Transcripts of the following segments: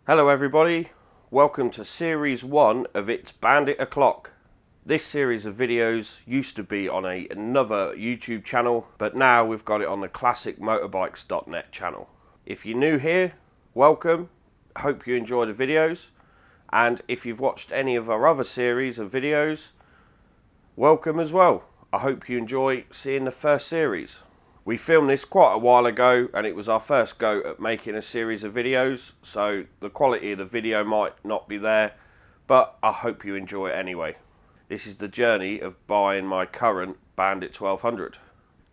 Hello everybody, welcome to series 1 of It's Bandit O'Clock. This series of videos used to be on another YouTube channel, but now we've got it on the classicmotorbikes.net channel. If you're new here, welcome, hope you enjoy the videos, and if you've watched any of our other series of videos, welcome as well. I hope you enjoy seeing the first series. We filmed this quite a while ago and it was our first go at making a series of videos, so the quality of the video might not be there, but I hope you enjoy it anyway. This is the journey of buying my current Bandit 1200.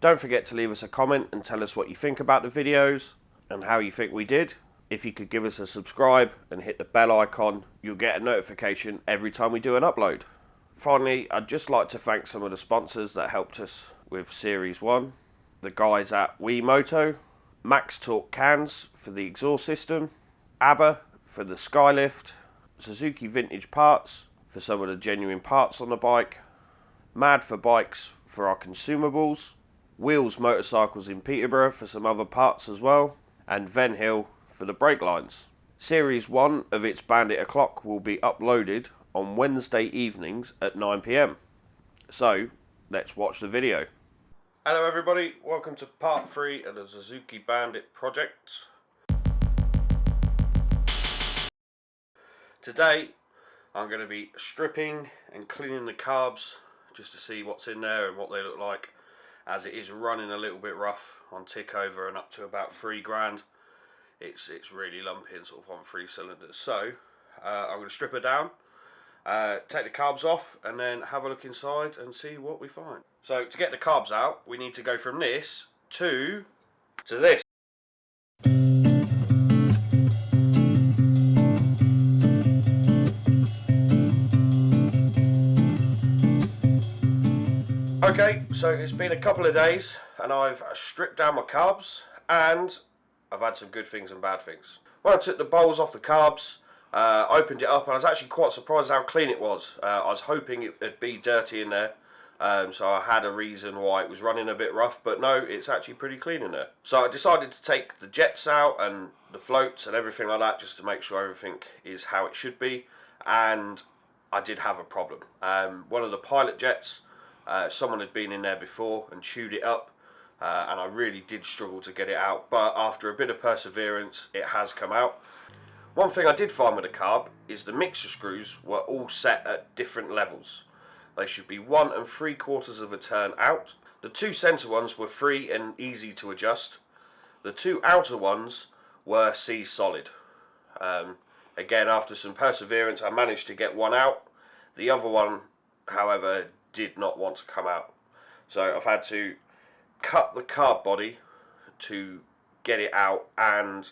Don't forget to leave us a comment and tell us what you think about the videos and how you think we did. If you could give us a subscribe and hit the bell icon, you'll get a notification every time we do an upload. Finally, I'd just like to thank some of the sponsors that helped us with series 1. The guys at WeMoto, Max Torque cans for the exhaust system, ABBA for the skylift, Suzuki Vintage Parts for some of the genuine parts on the bike, Mad for Bikes for our consumables, Wheels Motorcycles in Peterborough for some other parts as well, and Ven Hill for the brake lines. Series 1 of It's Bandit O'Clock will be uploaded on Wednesday evenings at 9 PM. So, let's watch the video. Hello everybody, welcome to part 3 of the Suzuki Bandit project. Today I'm going to be stripping and cleaning the carbs just to see what's in there and what they look like, as it is running a little bit rough on tick over and up to about 3 grand. It's really lumpy and sort of on 3 cylinders. So I'm going to strip her down, take the carbs off and then have a look inside and see what we find. So to get the carbs out, we need to go from this to this. Okay, so it's been a couple of days and I've stripped down my carbs and I've had some good things and bad things. When I took the bowls off the carbs, opened it up and I was actually quite surprised how clean it was. I was hoping it'd be dirty in there. So I had a reason why it was running a bit rough, but no, it's actually pretty clean in there. So I decided to take the jets out and the floats and everything like that just to make sure everything is how it should be, and I did have a problem. One of the pilot jets, someone had been in there before and chewed it up, and I really did struggle to get it out, but after a bit of perseverance it has come out. One thing I did find with the carb is the mixer screws were all set at different levels. They should be 1 3/4 of a turn out. The 2 centre ones were free and easy to adjust. The 2 outer ones were C solid. Again, after some perseverance I managed to get one out. The other one, however, did not want to come out. So I've had to cut the carb body to get it out, and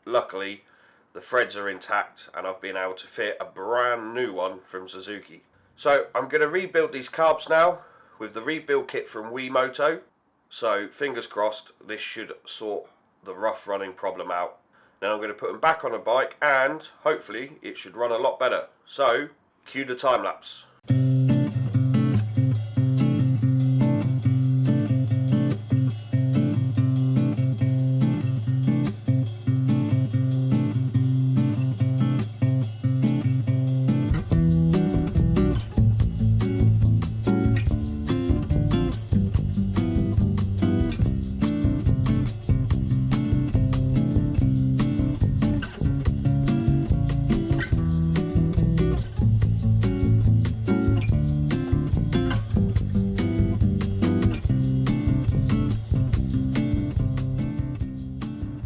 luckily the threads are intact and I've been able to fit a brand new one from Suzuki. So I'm going to rebuild these carbs now with the rebuild kit from WeMoto. So fingers crossed this should sort the rough running problem out. Then I'm going to put them back on the bike and hopefully it should run a lot better. So cue the time lapse.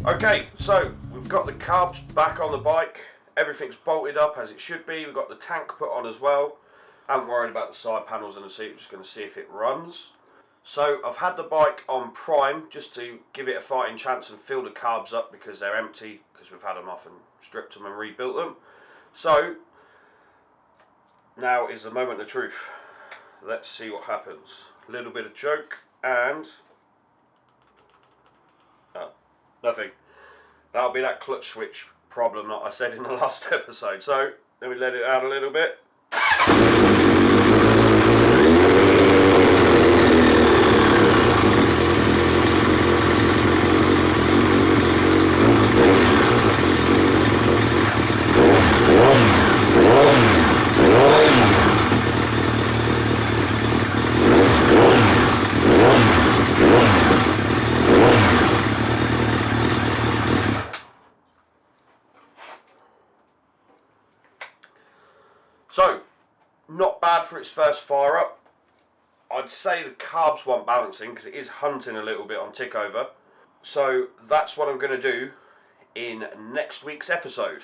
Okay, so we've got the carbs back on the bike, everything's bolted up as it should be, we've got the tank put on as well. I haven't worried about the side panels and the seat, I'm just going to see if it runs. So I've had the bike on prime just to give it a fighting chance and fill the carbs up because they're empty, because we've had them off and stripped them and rebuilt them. So now is the moment of truth. Let's see what happens. A little bit of choke and nothing. That'll be that clutch switch problem that I said in the last episode. So let me let it out a little bit. So, not bad for its first fire up. I'd say the carbs want balancing because it is hunting a little bit on tick over. So that's what I'm going to do in next week's episode.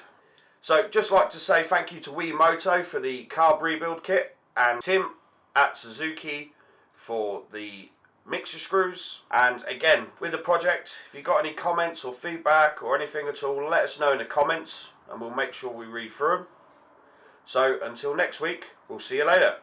So just like to say thank you to Wiimoto for the carb rebuild kit, and Tim at Suzuki for the mixer screws. And again, with the project, if you've got any comments or feedback or anything at all, let us know in the comments and we'll make sure we read through them. So until next week, we'll see you later.